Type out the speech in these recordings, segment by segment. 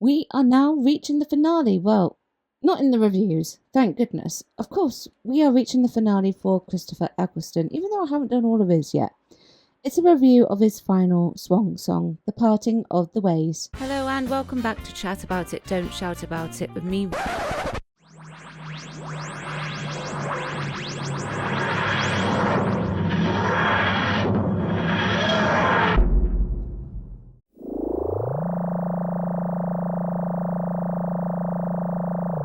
We are now reaching the finale. Well, not in the reviews, thank goodness. Of course, we are reaching the finale for Christopher Eccleston, even though I haven't done all of his yet. It's a review of his final swan song, The Parting of the Ways. Hello and welcome back to Chat About It, Don't Shout About It with me.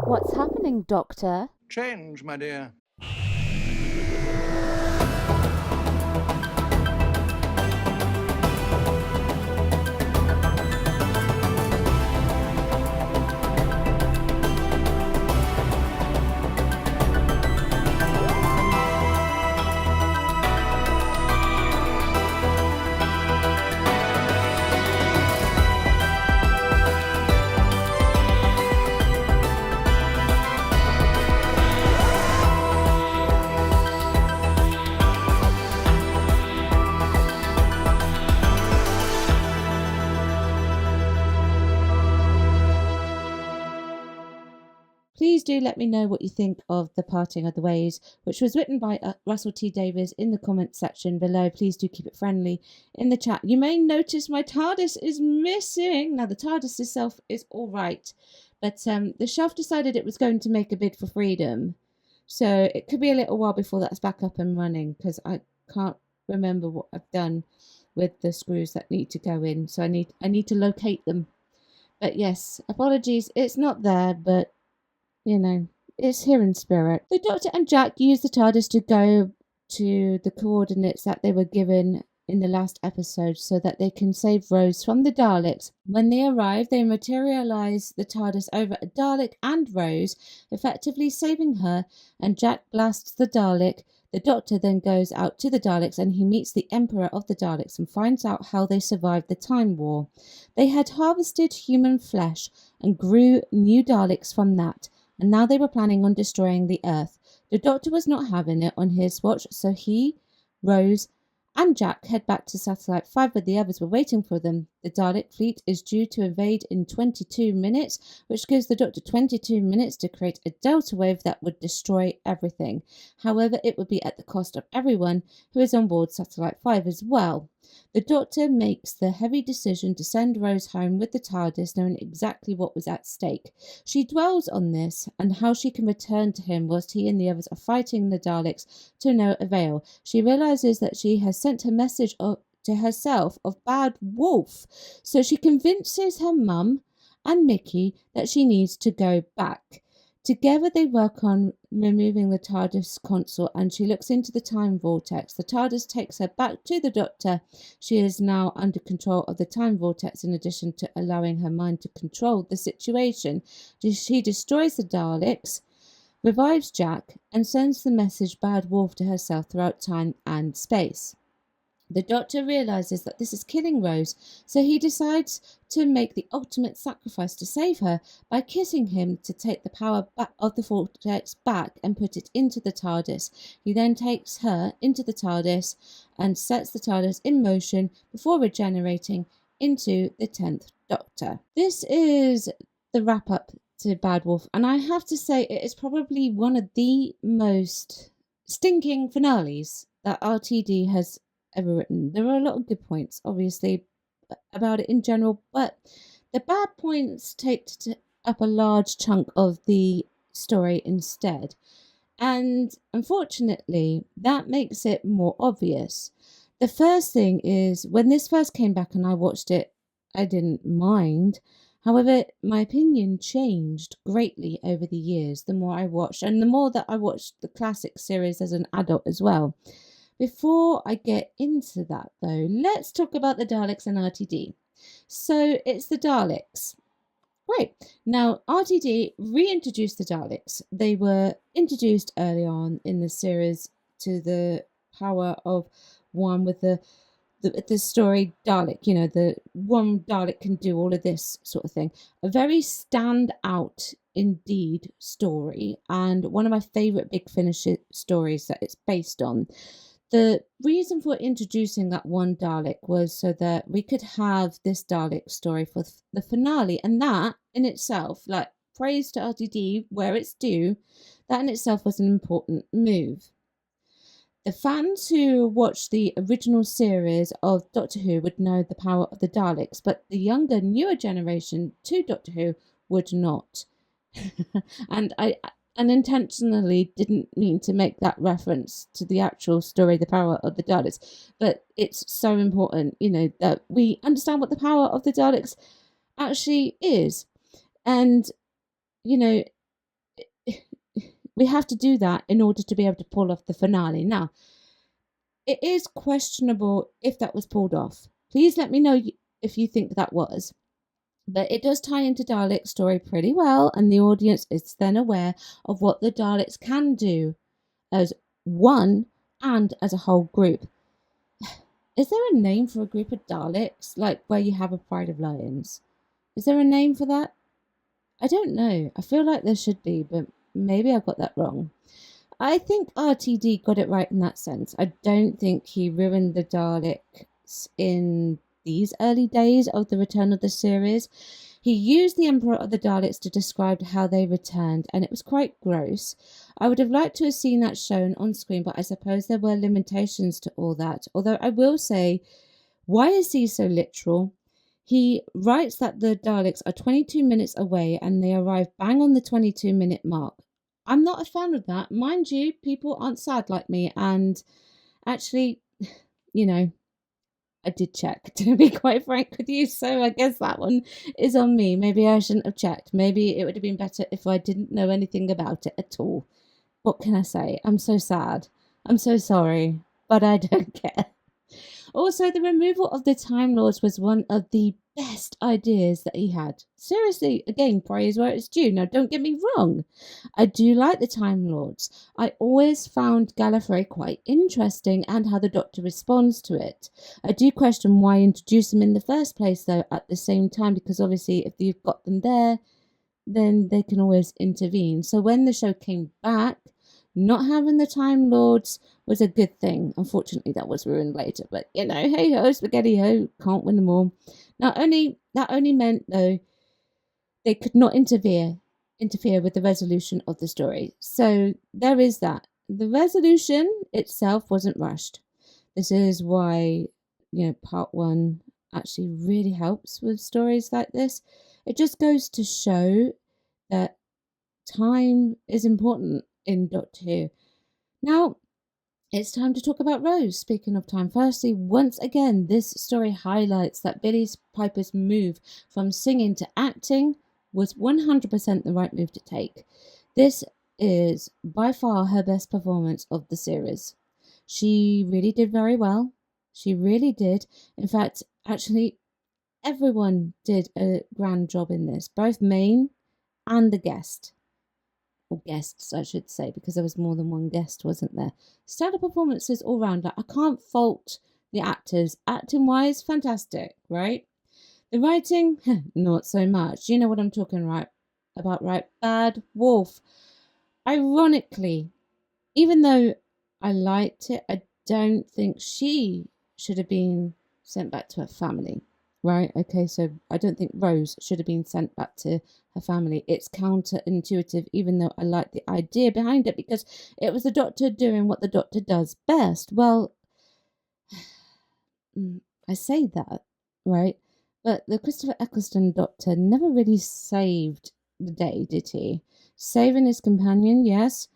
What's happening, Doctor? Change, my dear. Please do let me know what you think of The Parting of the Ways, which was written by Russell T Davies in the comments section below. Please do keep it friendly in the chat. You may notice my TARDIS is missing. Now, the TARDIS itself is all right, but the shelf decided it was going to make a bid for freedom. So it could be a little while before that's back up and running because I can't remember what I've done with the screws that need to go in. So I need to locate them. But yes, apologies, it's not there, but you know, it's here in spirit. The Doctor and Jack use the TARDIS to go to the coordinates that they were given in the last episode so that they can save Rose from the Daleks. When they arrive, they materialize the TARDIS over a Dalek and Rose, effectively saving her, and Jack blasts the Dalek. The Doctor then goes out to the Daleks and he meets the Emperor of the Daleks and finds out how they survived the Time War. They had harvested human flesh and grew new Daleks from that, and now they were planning on destroying the Earth. The Doctor was not having it on his watch, so he, Rose, and Jack head back to Satellite 5 where the others were waiting for them. The Dalek fleet is due to invade in 22 minutes, which gives the Doctor 22 minutes to create a delta wave that would destroy everything. However, it would be at the cost of everyone who is on board Satellite 5 as well. The Doctor makes the heavy decision to send Rose home with the TARDIS, knowing exactly what was at stake. She dwells on this and how she can return to him whilst he and the others are fighting the Daleks to no avail. She realizes that she has sent her message to herself of Bad Wolf, so she convinces her mum and Mickey that she needs to go back. Together they work on removing the TARDIS console and she looks into the time vortex. The TARDIS takes her back to the Doctor. She is now under control of the time vortex in addition to allowing her mind to control the situation. She destroys the Daleks, revives Jack, and sends the message Bad Wolf to herself throughout time and space. The Doctor realizes that this is killing Rose, so he decides to make the ultimate sacrifice to save her by kissing him to take the power back of the vortex back and put it into the TARDIS. He then takes her into the TARDIS and sets the TARDIS in motion before regenerating into the 10th Doctor. This is the wrap-up to Bad Wolf, and I have to say it is probably one of the most stinking finales that RTD has ever written. There are a lot of good points, obviously, about it in general, but the bad points take up a large chunk of the story instead. And unfortunately, that makes it more obvious. The first thing is, when this first came back and I watched it, I didn't mind. However, my opinion changed greatly over the years, the more I watched, and the more that I watched the classic series as an adult as well. Before I get into that, though, let's talk about the Daleks and RTD. So it's the Daleks. Great. Now, RTD reintroduced the Daleks. They were introduced early on in the series to the power of one with the story Dalek. You know, the one Dalek can do all of this sort of thing. A very standout indeed story, and one of my favourite Big Finish stories that it's based on. The reason for introducing that one Dalek was so that we could have this Dalek story for the finale, and that in itself, like, praise to RTD where it's due, that in itself was an important move. The fans who watched the original series of Doctor Who would know the power of the Daleks, but the younger, newer generation to Doctor Who would not. And I unintentionally didn't mean to make that reference to the actual story, the power of the Daleks, but it's so important, that we understand what the power of the Daleks actually is. And, we have to do that in order to be able to pull off the finale. Now, it is questionable if that was pulled off. Please let me know if you think that was. But it does tie into Dalek's story pretty well, and the audience is then aware of what the Daleks can do as one and as a whole group. Is there a name for a group of Daleks, like where you have a pride of lions? Is there a name for that? I don't know. I feel like there should be, but maybe I got that wrong. I think RTD got it right in that sense. I don't think he ruined the Daleks in these early days of the return of the series. He used the Emperor of the Daleks to describe how they returned, and it was quite gross. I would have liked to have seen that shown on screen, but I suppose there were limitations to all that. Although I will say, why is he so literal? He writes that the Daleks are 22 minutes away and they arrive bang on the 22-minute mark. I'm not a fan of that. Mind you, people aren't sad like me, and actually, I did check, to be quite frank with you, so I guess that one is on me. Maybe I shouldn't have checked. Maybe it would have been better if I didn't know anything about it at all. What can I say? I'm so sad. I'm so sorry, but I don't care. Also, the removal of the Time Lords was one of the best ideas that he had. Seriously, again, praise where it's due. Now, don't get me wrong. I do like the Time Lords. I always found Gallifrey quite interesting and how the Doctor responds to it. I do question why introduce them in the first place, though, at the same time, because obviously if you've got them there, then they can always intervene. So when the show came back, not having the Time Lords was a good thing. Unfortunately, that was ruined later. But, hey ho, spaghetti ho, can't win them all. That only meant, though, they could not interfere with the resolution of the story. So there is that. The resolution itself wasn't rushed. This is why, part one actually really helps with stories like this. It just goes to show that time is important in Doctor Who. Now, it's time to talk about Rose. Speaking of time, firstly, once again, this story highlights that Billie Piper's move from singing to acting was 100% the right move to take. This is by far her best performance of the series. She really did very well. She really did. In fact, actually, everyone did a grand job in this, both main and the guest. Or guests, I should say, because there was more than one guest, wasn't there? Stellar performances all round. I can't fault the actors. Acting wise, fantastic, right? The writing, not so much. You know what I'm talking about, right? Bad Wolf. Ironically, even though I liked it, I don't think she should have been sent back to her family. Right, okay, so I don't think Rose should have been sent back to her family. It's counterintuitive, even though I like the idea behind it, because it was the Doctor doing what the Doctor does best. Well, I say that, right? But the Christopher Eccleston Doctor never really saved the day, did he? Saving his companion, yes.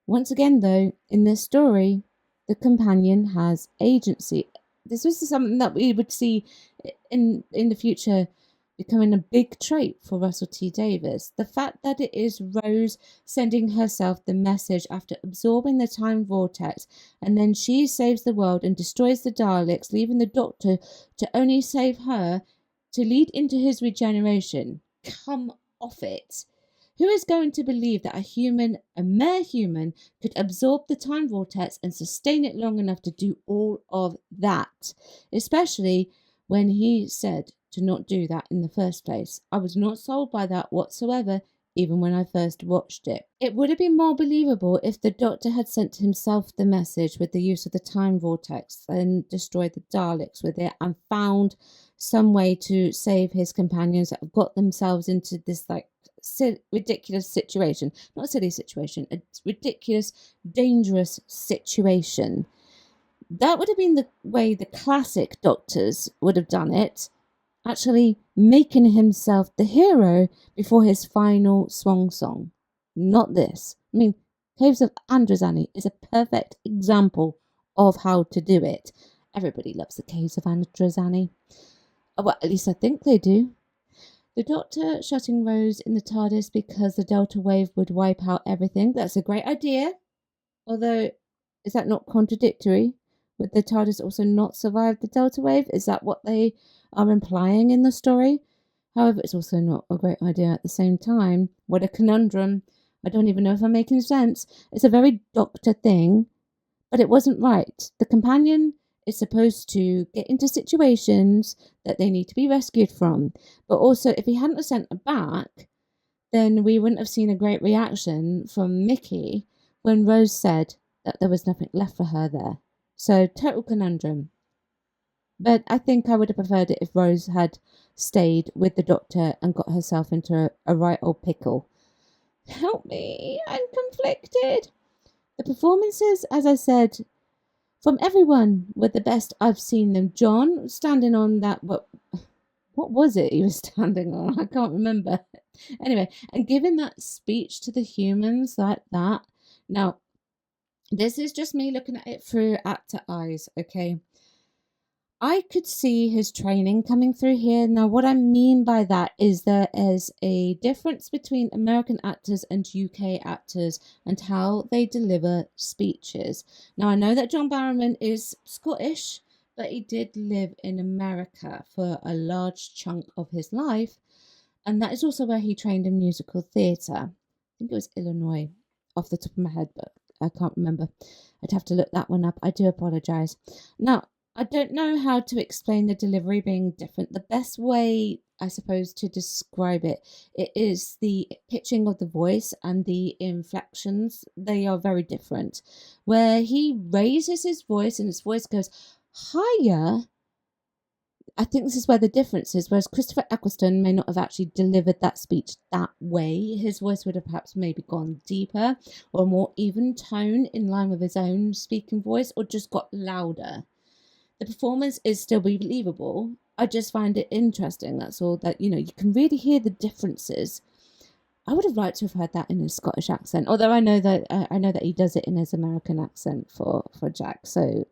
Once again, though, in this story, the companion has agency. This was something that we would see in the future becoming a big trait for Russell T Davies. The fact that it is Rose sending herself the message after absorbing the time vortex, and then she saves the world and destroys the Daleks, leaving the Doctor to only save her to lead into his regeneration. Come off it. Who is going to believe that a mere human, could absorb the time vortex and sustain it long enough to do all of that? Especially when he said to not do that in the first place. I was not sold by that whatsoever, even when I first watched it. It would have been more believable if the Doctor had sent himself the message with the use of the time vortex and destroyed the Daleks with it and found some way to save his companions that have got themselves into this ridiculous situation. Not a silly situation, a ridiculous, dangerous situation. That would have been the way the classic Doctors would have done it, actually making himself the hero before his final swan song. Not this. I mean, Caves of Androzani is a perfect example of how to do it. Everybody loves the Caves of Androzani. Well, at least I think they do. The Doctor shutting Rose in the TARDIS because the Delta Wave would wipe out everything. That's a great idea. Although, is that not contradictory? Would the TARDIS also not survive the Delta Wave? Is that what they are implying in the story? However, it's also not a great idea at the same time. What a conundrum. I don't even know if I'm making sense. It's a very Doctor thing, but it wasn't right. The companion is supposed to get into situations that they need to be rescued from. But also, if he hadn't sent her back, then we wouldn't have seen a great reaction from Mickey when Rose said that there was nothing left for her there. So, total conundrum. But I think I would have preferred it if Rose had stayed with the Doctor and got herself into a right old pickle. Help me, I'm conflicted. The performances, as I said, from everyone were the best I've seen them. John standing on that, what was it he was standing on? I can't remember. Anyway, and giving that speech to the humans like that. Now, this is just me looking at it through actor eyes, okay? I could see his training coming through here. Now, what I mean by that is there is a difference between American actors and UK actors and how they deliver speeches. Now, I know that John Barrowman is Scottish, but he did live in America for a large chunk of his life, and that is also where he trained in musical theatre. I think it was Illinois, off the top of my head, but I can't remember. I'd have to look that one up. I do apologise. Now, I don't know how to explain the delivery being different. The best way, I suppose, to describe it is the pitching of the voice and the inflections. They are very different. Where he raises his voice and his voice goes higher, I think this is where the difference is. Whereas Christopher Eccleston may not have actually delivered that speech that way. His voice would have perhaps maybe gone deeper or more even tone in line with his own speaking voice, or just got louder. The performance is still believable. I just find it interesting, that's all, that, you can really hear the differences. I would have liked to have heard that in his Scottish accent, although I know that he does it in his American accent for Jack, so,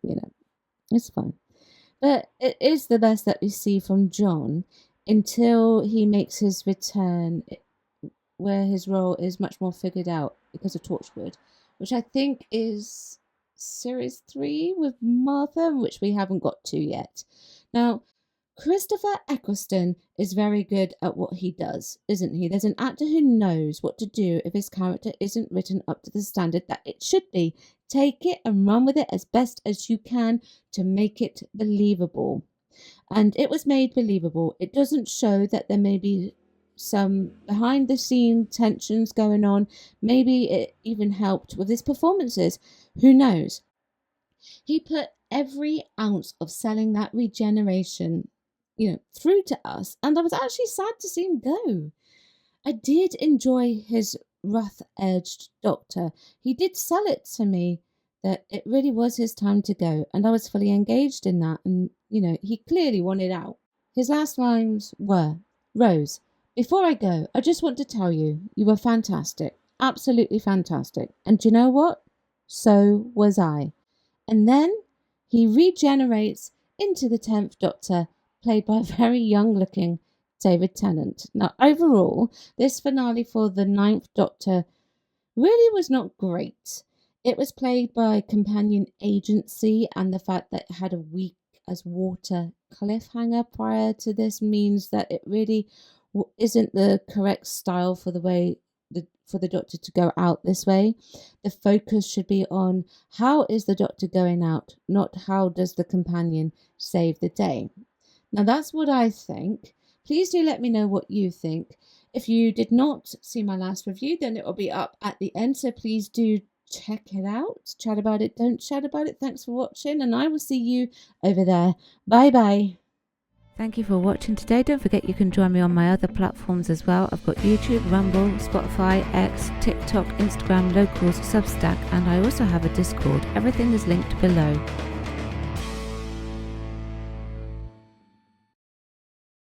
it's fine. But it is the best that we see from John until he makes his return, where his role is much more figured out because of Torchwood, which I think is Series 3 with Martha, which we haven't got to yet. Now, Christopher Eccleston is very good at what he does, isn't he? There's an actor who knows what to do if his character isn't written up to the standard that it should be. Take it and run with it as best as you can to make it believable. And it was made believable. It doesn't show that there may be some behind the scene tensions going on. Maybe it even helped with his performances. Who knows? He put every ounce of selling that regeneration, through to us, and I was actually sad to see him go. I did enjoy his rough-edged Doctor. He did sell it to me that it really was his time to go, and I was fully engaged in that, and, he clearly wanted out. His last lines were, "Rose, before I go, I just want to tell you, you were fantastic, absolutely fantastic, and do you know what? So was I." And then he regenerates into the 10th Doctor, played by a very young-looking David Tennant. Now, overall, this finale for the 9th Doctor really was not great. It was played by companion agency, and the fact that it had a weak as water cliffhanger prior to this means that it really isn't the correct style for the way for the Doctor to go out this way. The focus should be on how is the Doctor going out, not how does the companion save the day. Now, that's what I think. Please do let me know what you think. If you did not see my last review, then it will be up at the end, so please do check it out. Chat about it, don't chat about it. Thanks for watching, and I will see you over there. Bye bye. Thank you for watching today. Don't forget you can join me on my other platforms as well. I've got YouTube, Rumble, Spotify, X, TikTok, Instagram, Locals, Substack, and I also have a Discord. Everything is linked below.